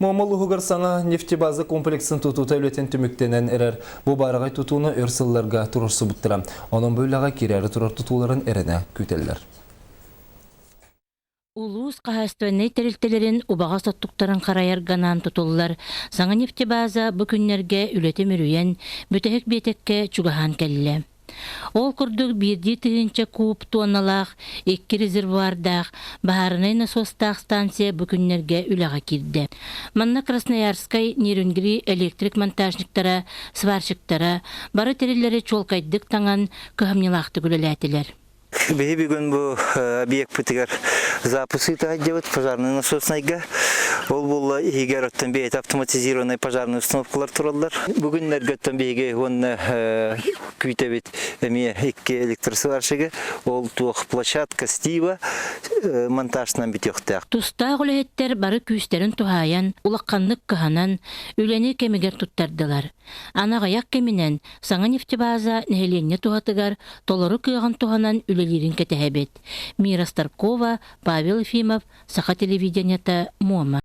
Мамалугар саңа нефтебаза комплексін тұту тәулетін түміктенен әрер. Бұл барағай тұтуыны өрсілларға тұрырсы бұттыра. Оның бөліға керәрі тұрар тұтуларын әріне күтелдер. Улус қағастуанай тәрілтелерін ұбаға соттуқтарын қарайар ғанан тұтулар. Саңа нефтебаза бүкінлерге үлеті мүрүйен бүтәхік бетекке чугахан кәлі. Ол күрдік бірді тігінші куб тонналақ, 2 резервуардақ, бағарынай насостақ станция бүкінлерге үліға кирді. Манна Красноярскай Нерюнгри электрик монтажниктара, сварщиктара, бары терелері чолкайдық таңан күхамнелақты күлеләтілер. Бүгін бұл объект пүтігер запусы тағаддеват пожарный насоснайға. Ол бұл егер оттан бейет автоматизированный пожарный установкалар тұралдар. Бүгінлер götten бейге оны күйтебет әме 2 электросварщигі. Ол туық площадка стива монтажынан бітеқтақ. Туста ғылеттер бары күйістерін тухаян, улаққанлық кыханан, үлені кемегер туттардылар. Анағаяқ кемінен саңа нефтебаза нәйленне тухатыгар, толыры күйған туханан үлелерін кетәхәбет. Мира Старкова, Павел Ефимов, Саха телевиденията, Мома.